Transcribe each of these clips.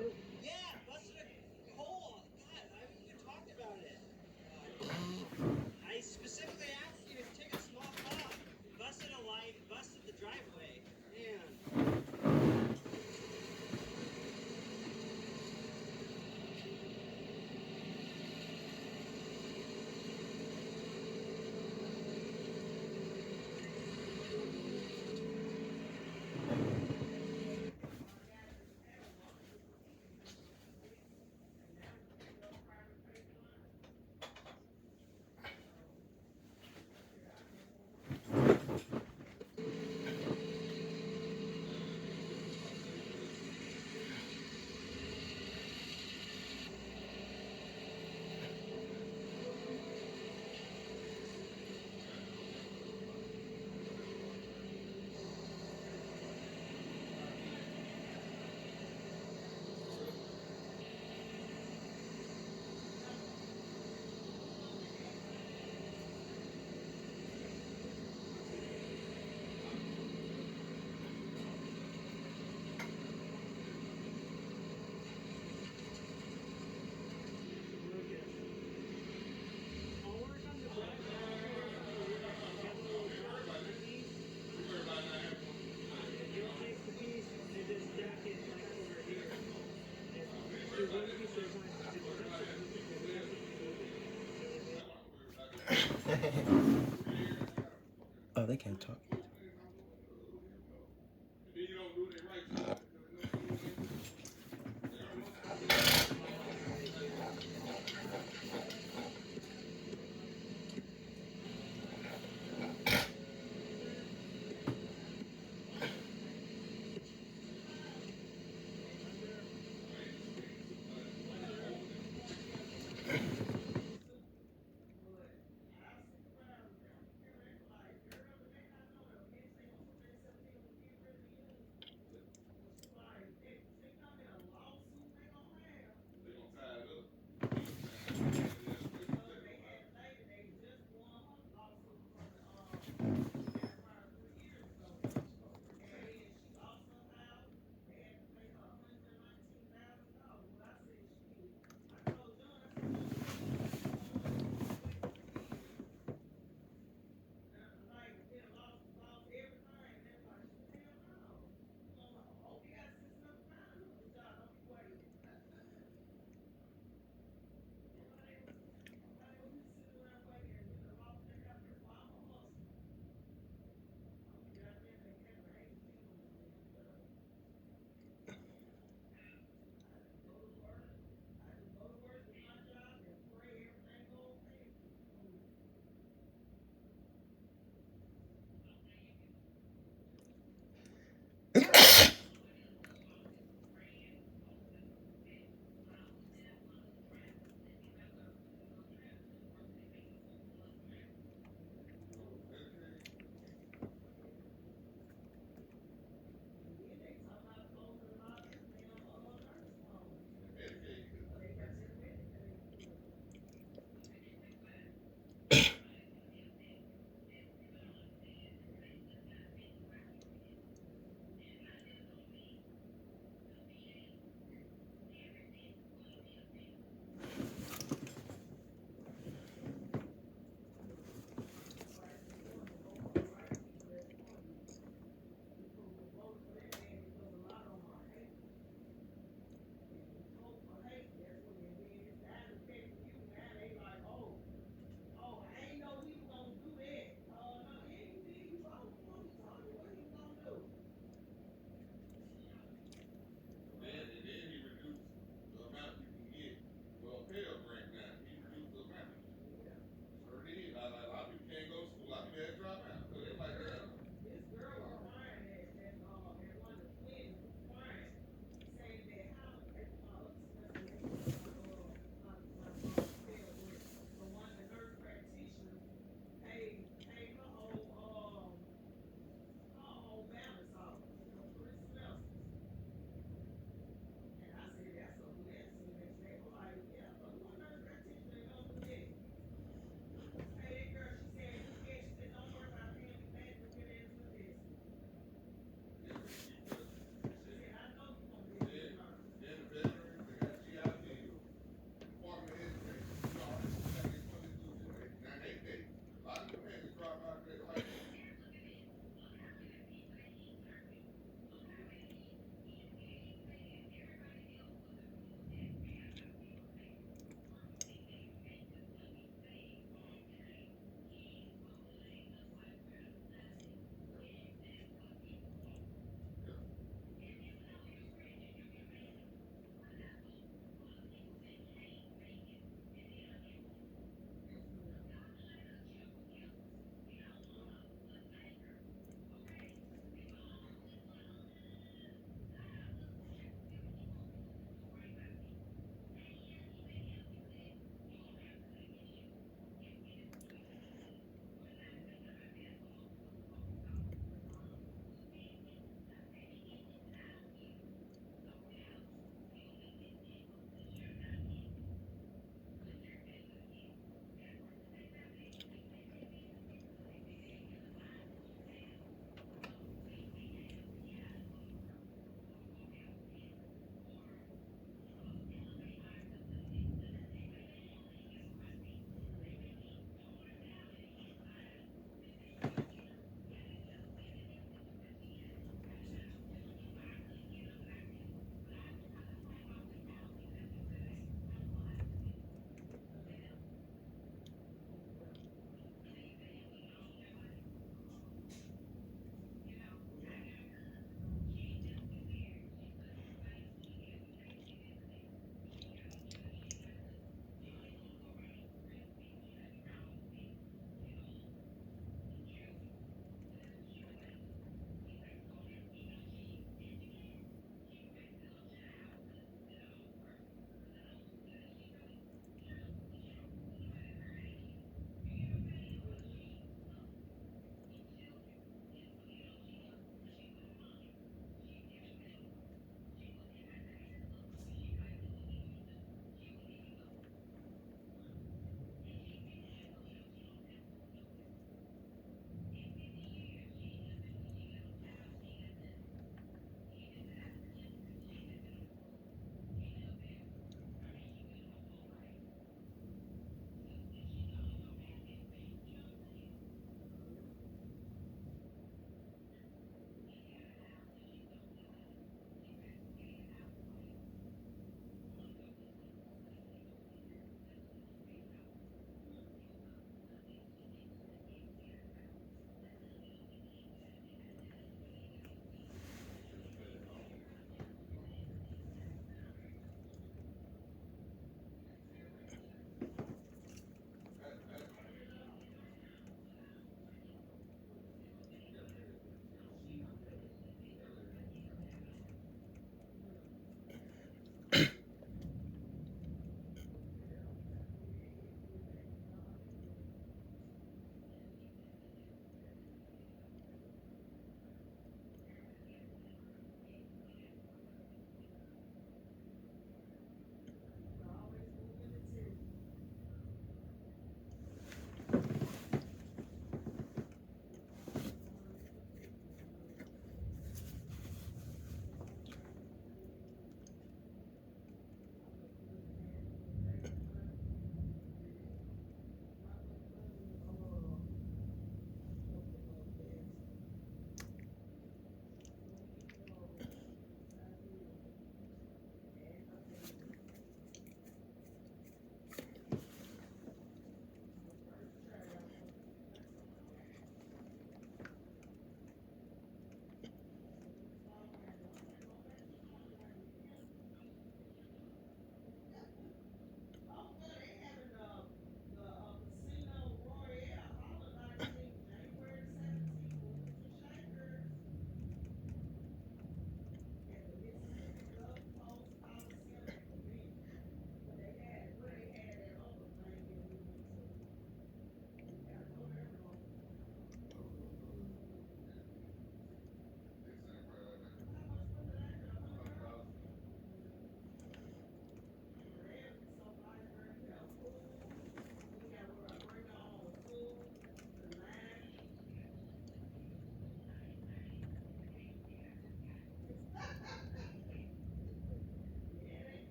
Yeah, busted a hole. God, why haven't you talked about it? I specifically asked you to take a small call. Busted a light, busted the driveway. Man. Oh, they can't talk.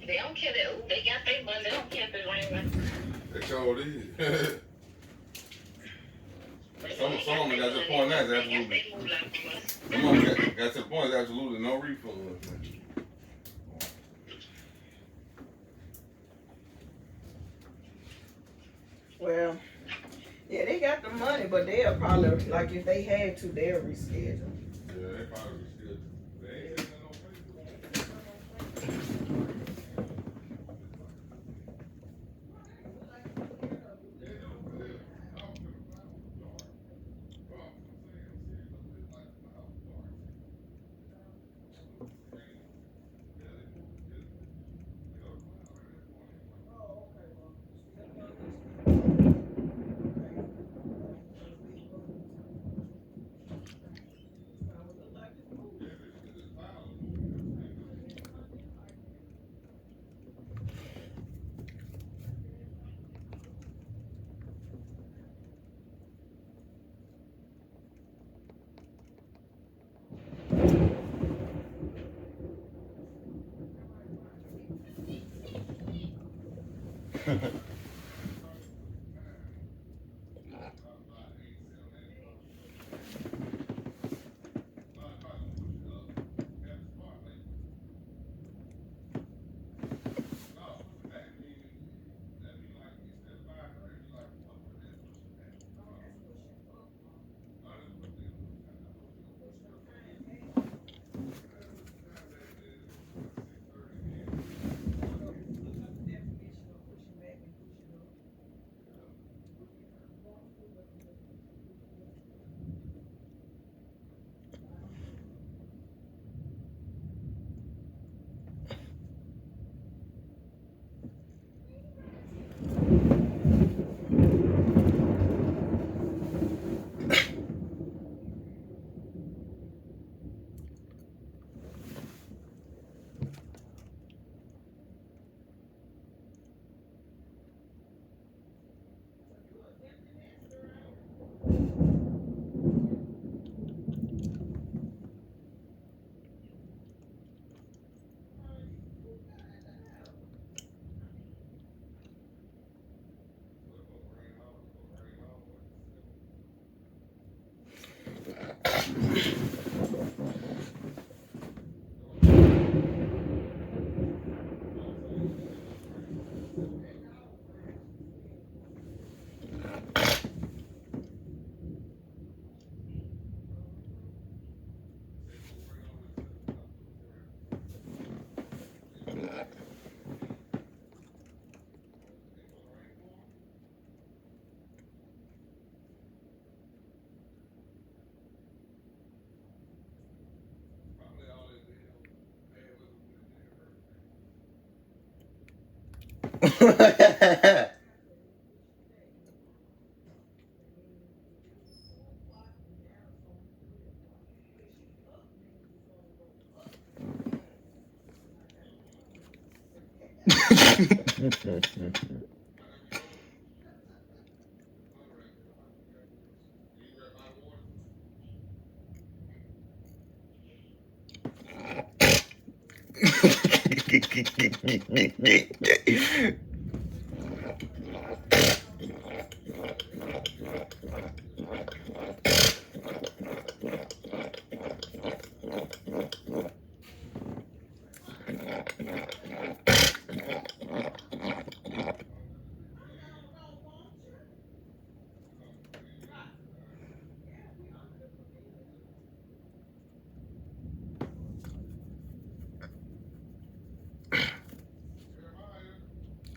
They don't care that they got their money. They don't care if it's raining. They sure did. Some of them got to the point now, it's absolutely. Some of them got to the point, it's absolutely no refund. Well, yeah, they got the money, but they'll probably, like, if they had to, they'll reschedule. Yeah, they probably reschedule. They ain't sending no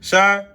Sir?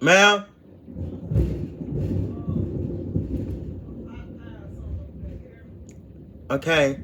Ma'am? Okay.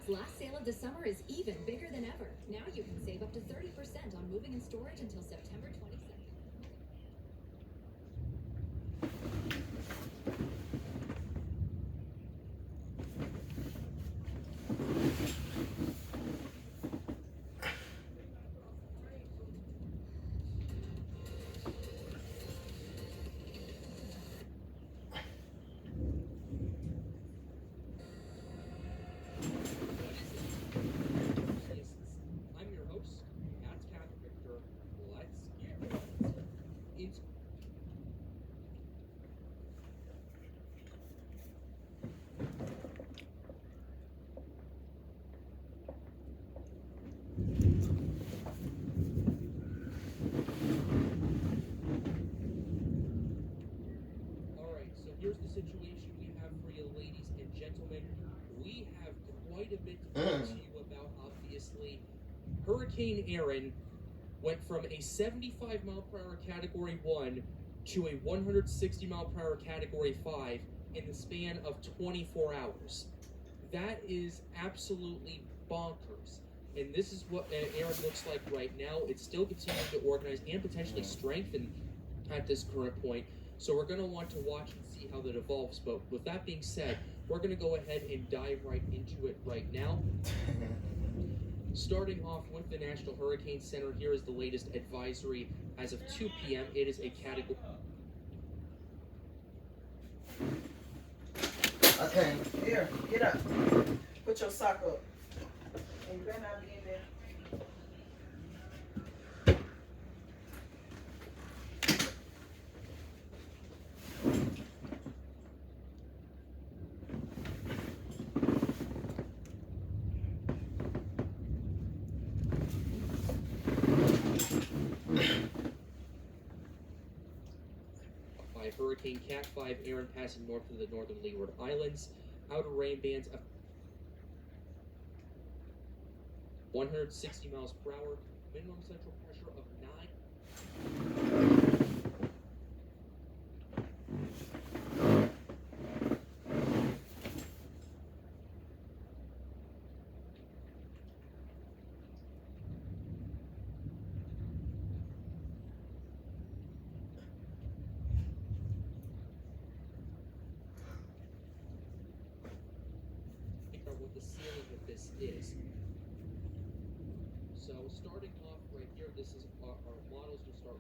Its last sale of the summer is even bigger than ever. Now you can save up to 30% on moving and storage until September 22nd. I'm your host, that's Captain Victor. Let's get right into Alright, so here's the situation we have for you, ladies and gentlemen. We have quite a bit to talk to you about, obviously. Hurricane Aaron went from a 75 mile per hour Category 1 to a 160 mile per hour Category 5 in the span of 24 hours. That is absolutely bonkers. And this is what Aaron looks like right now. It's still continuing to organize and potentially strengthen at this current point. So we're going to want to watch and see how that evolves. But with that being said, we're going to go ahead and dive right into it right now. Starting off with the National Hurricane Center, here is the latest advisory as of 2 p.m. It is a category. Okay, here, get up. Put your sock up. And you better not be in there. By Hurricane Cat 5, Aaron passing north of the northern Leeward Islands. Outer rain bands of 160 miles per hour. Minimum central pressure of 9. What the ceiling of this is. So starting off right here, this is our models. We'll start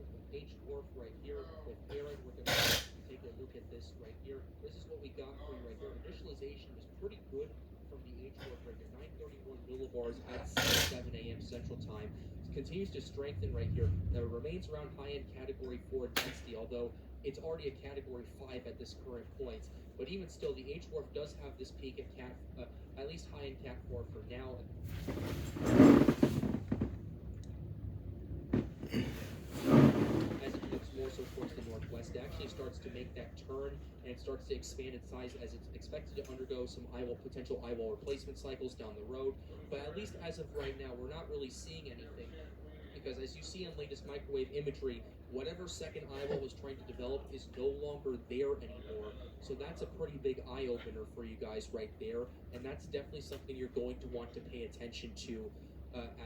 with H dwarf right here with Aaron. We're going to take a look at this right here. This is what we got for you right here. Initialization was pretty good from the H dwarf right here. 931 millibars at 7 a.m. Central Time. It continues to strengthen right here. Now it remains around high-end Category 4 density, although it's already a Category 5 at this current point. But even still, the H dwarf does have this peak at least high-end Cat 4 for now. As it moves more so towards the northwest, it actually starts to make that turn, and it starts to expand in size as it's expected to undergo some potential eyewall replacement cycles down the road. But at least as of right now, we're not really seeing anything, because as you see in latest microwave imagery, whatever second eyewall was trying to develop is no longer there anymore. So that's a pretty big eye-opener for you guys right there, and that's definitely something you're going to want to pay attention to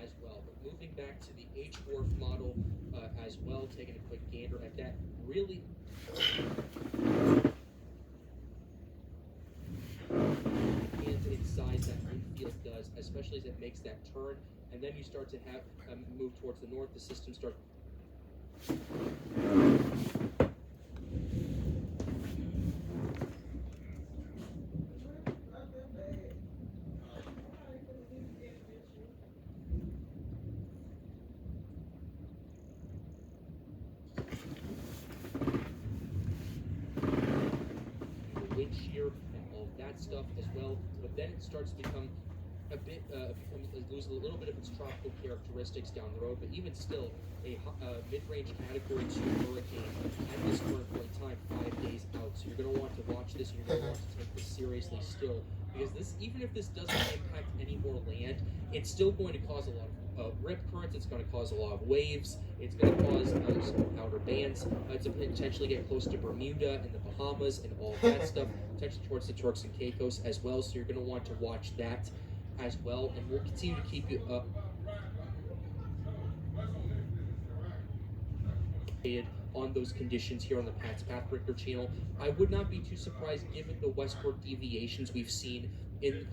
as well. But moving back to the H-dwarf model as well, taking a quick gander at that, really and in size that Winfield does, especially as it makes that turn, and then you start to have move towards the north, the system starts. Wind shear and all of that stuff as well, but then it starts to become a bit loses a little bit of its tropical characteristics down the road, but even still a mid-range Category 2 hurricane at this current point in time, 5 days out. So you're going to want to watch this, and you're going to want to take this seriously still, because this, even if this doesn't impact any more land, it's still going to cause a lot of rip currents. It's going to cause a lot of waves. It's going to cause some outer bands to potentially get close to Bermuda and the Bahamas and all of that stuff, potentially towards the Turks and Caicos as well. So you're going to want to watch that as well, and we'll continue to keep you up on those conditions here on the Pat's Pathbreaker channel. I would not be too surprised given the westward deviations we've seen in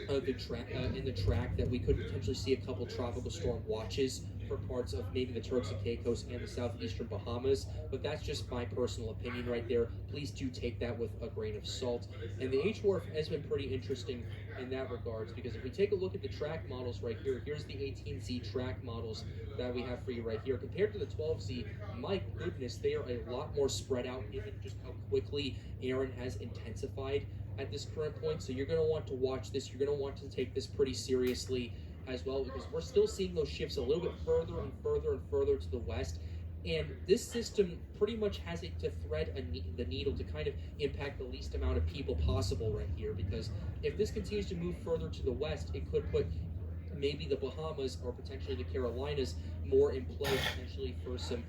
the track that we could potentially see a couple tropical storm watches for parts of maybe the Turks and Caicos and the southeastern Bahamas, but that's just my personal opinion right there. Please do take that with a grain of salt. And the H-Wharf has been pretty interesting in that regards, because if we take a look at the track models right here, here's the 18Z track models that we have for you right here. Compared to the 12Z, my goodness, they are a lot more spread out given just how quickly Aaron has intensified at this current point. So you're going to want to watch this. You're going to want to take this pretty seriously as well, because we're still seeing those shifts a little bit further and further and further to the west. And this system pretty much has it to thread the needle to kind of impact the least amount of people possible right here, because if this continues to move further to the west, it could put maybe the Bahamas or potentially the Carolinas more in play, potentially for some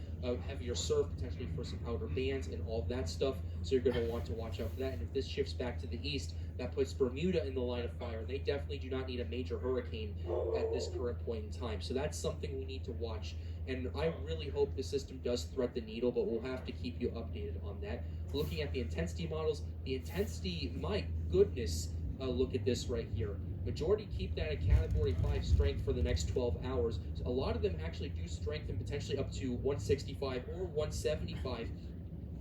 heavier surf, potentially for some outer bands and all of that stuff. So you're going to want to watch out for that. And if this shifts back to the east, that puts Bermuda in the line of fire. They definitely do not need a major hurricane at this current point in time. So that's something we need to watch. And I really hope the system does thread the needle, but we'll have to keep you updated on that. Looking at the intensity models, the intensity, my goodness, look at this right here. Majority keep that at Category 5 strength for the next 12 hours. So a lot of them actually do strengthen potentially up to 165 or 175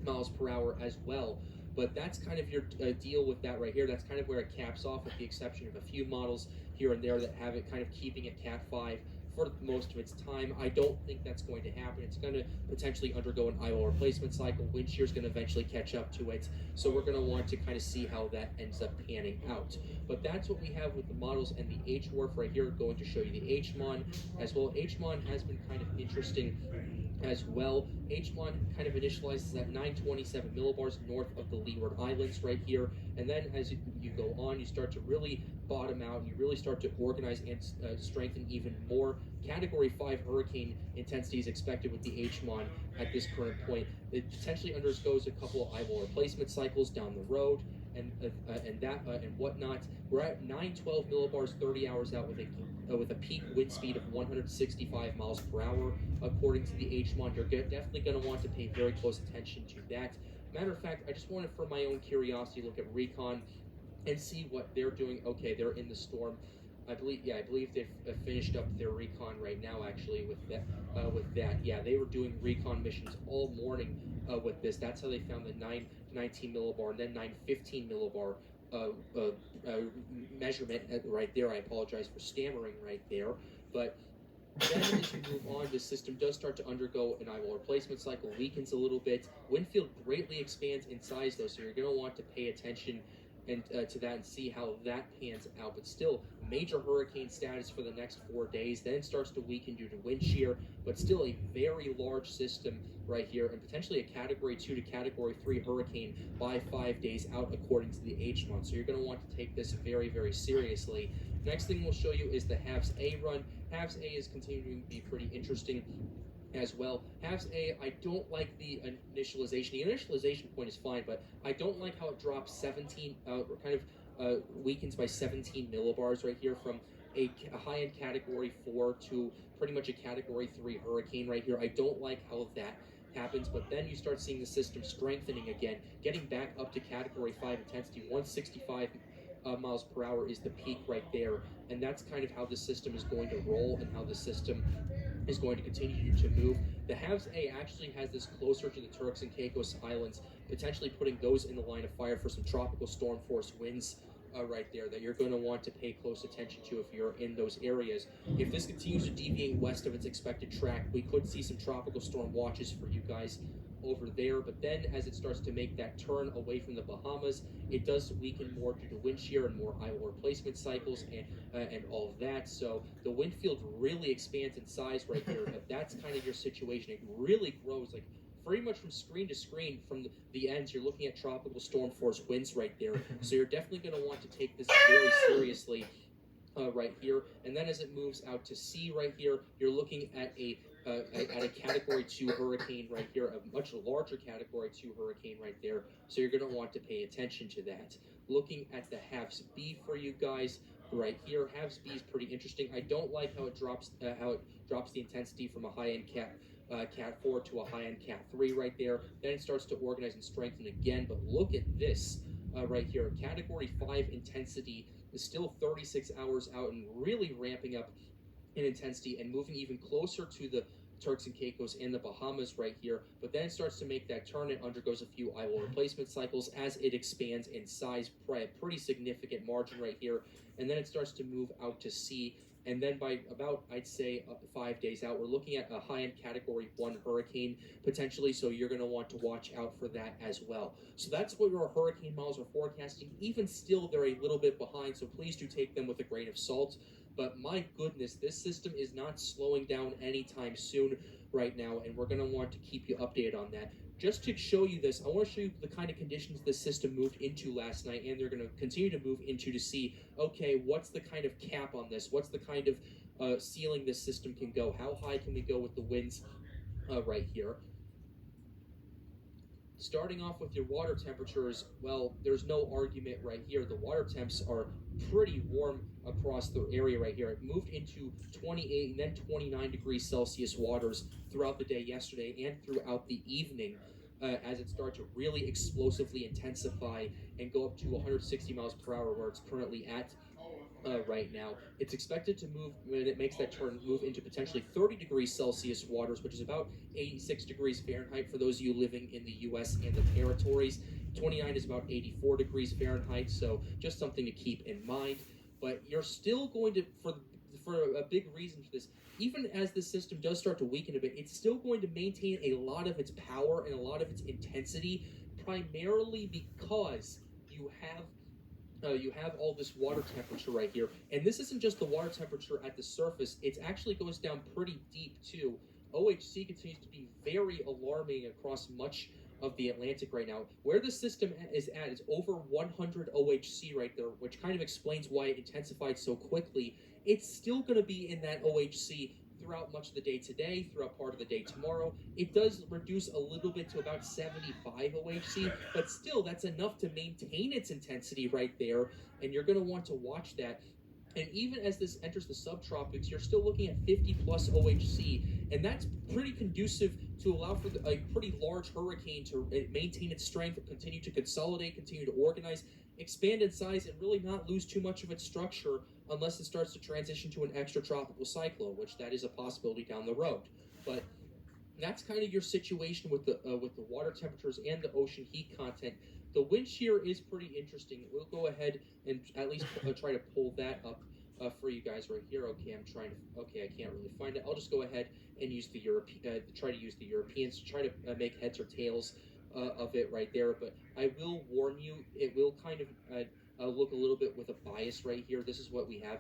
miles per hour as well. But that's kind of your deal with that right here. That's kind of where it caps off, with the exception of a few models here and there that have it kind of keeping at Cat 5 for most of its time. I don't think that's going to happen. It's going to potentially undergo an IO replacement cycle. Wind shear is going to eventually catch up to it. So we're going to want to kind of see how that ends up panning out. But that's what we have with the models, and the H-Wharf right here, going to show you the H-Mon as well. H-Mon has been kind of interesting as well. H-Mon kind of initializes at 927 millibars north of the Leeward Islands right here, and then as you go on, you start to really bottom out, and you really start to organize and strengthen even more. Category 5 hurricane intensity is expected with the H-Mon at this current point. It potentially undergoes a couple of eyeball replacement cycles down the road, and whatnot. We're at 912 millibars 30 hours out with a peak wind speed of 165 miles per hour. According to the H-Mon, you're definitely going to want to pay very close attention to that. Matter of fact, I just wanted, for my own curiosity, look at Recon and see what they're doing. Okay, they're in the storm. I believe they've finished up their recon right now. Actually, with that, yeah, they were doing recon missions all morning with this. That's how they found the 919 millibar and then 915 millibar measurement right there. I apologize for stammering right there, but then as you move on, the system does start to undergo an eyeball replacement cycle, weakens a little bit. Wind field greatly expands in size, though, so you're going to want to pay attention and to that and see how that pans out. But still, major hurricane status for the next 4 days, then starts to weaken due to wind shear, but still a very large system right here, and potentially a Category 2 to Category 3 hurricane by 5 days out, according to the H-Mon. So you're going to want to take this very, very seriously. Next thing we'll show you is the HAVS A run. HAVS A is continuing to be pretty interesting as well. HAVS A, I don't like the initialization. The initialization point is fine, but I don't like how it drops 17, weakens by 17 millibars right here from a high-end Category 4 to pretty much a Category 3 hurricane right here. I don't like how that happens, but then you start seeing the system strengthening again, getting back up to Category 5 intensity. 165 miles per hour is the peak right there, and that's kind of how the system is going to roll and how the system is going to continue to move. The HAVS A actually has this closer to the Turks and Caicos Islands, potentially putting those in the line of fire for some tropical storm force winds right there that you're going to want to pay close attention to if you're in those areas. If this continues to deviate west of its expected track, we could see some tropical storm watches for you guys over there. But then as it starts to make that turn away from the Bahamas, it does weaken more due to wind shear and more eyeball replacement cycles and all of that. So the wind field really expands in size right here, but that's kind of your situation. It really grows, like pretty much from screen to screen. From the ends, you're looking at tropical storm force winds right there. So you're definitely going to want to take this very seriously right here. And then as it moves out to sea right here, you're looking at a Category 2 hurricane right here, a much larger Category 2 hurricane right there. So you're going to want to pay attention to that. Looking at the HAVS B for you guys, right here. Have speed is pretty interesting. I don't like how it drops the intensity from a high-end Cat 4 to a high-end Cat 3 right there. Then it starts to organize and strengthen again. But look at this right here. Category 5 intensity is still 36 hours out and really ramping up in intensity and moving even closer to the Turks and Caicos and the Bahamas right here, but then it starts to make that turn and undergoes a few idle replacement cycles as it expands in size by a pretty significant margin right here, and then it starts to move out to sea, and then by about, I'd say, 5 days out, we're looking at a high-end Category 1 hurricane potentially, so you're going to want to watch out for that as well. So that's what our hurricane models are forecasting. Even still, they're a little bit behind, so please do take them with a grain of salt. But my goodness, this system is not slowing down anytime soon right now, and we're going to want to keep you updated on that. Just to show you this, I want to show you the kind of conditions this system moved into last night, and they're going to continue to move into to see, okay, what's the kind of cap on this? What's the kind of ceiling this system can go? How high can we go with the winds right here? Starting off with your water temperatures, well, there's no argument right here. The water temps are pretty warm across the area right here. It moved into 28 and then 29 degrees Celsius waters throughout the day yesterday and throughout the evening as it started to really explosively intensify and go up to 160 miles per hour where it's currently at right now. It's expected to move, when it makes that turn, move into potentially 30 degrees Celsius waters, which is about 86 degrees Fahrenheit for those of you living in the U.S. and the territories. 29 is about 84 degrees Fahrenheit, so just something to keep in mind. But you're still going to, for a big reason for this, even as the system does start to weaken a bit, it's still going to maintain a lot of its power and a lot of its intensity, primarily because you have all this water temperature right here. And this isn't just the water temperature at the surface, it actually goes down pretty deep too. OHC continues to be very alarming across much of the Atlantic right now. Where the system is at is over 100 OHC right there, which kind of explains why it intensified so quickly. It's still going to be in that OHC throughout much of the day today, throughout part of the day tomorrow. It does reduce a little bit to about 75 OHC, but still that's enough to maintain its intensity right there, and you're going to want to watch that. And even as this enters the subtropics, you're still looking at 50 plus OHC, and that's pretty conducive to allow for a pretty large hurricane to maintain its strength, continue to consolidate, continue to organize, expand in size, and really not lose too much of its structure unless it starts to transition to an extratropical cyclone, which that is a possibility down the road. But that's kind of your situation with the water temperatures and the ocean heat content. The wind shear is pretty interesting. We'll go ahead and at least try to pull that up for you guys right here. Okay, I can't really find it. I'll just go ahead and use the try to use the Europeans to try to make heads or tails of it right there. But I will warn you, it will kind of look a little bit with a bias right here. This is what we have.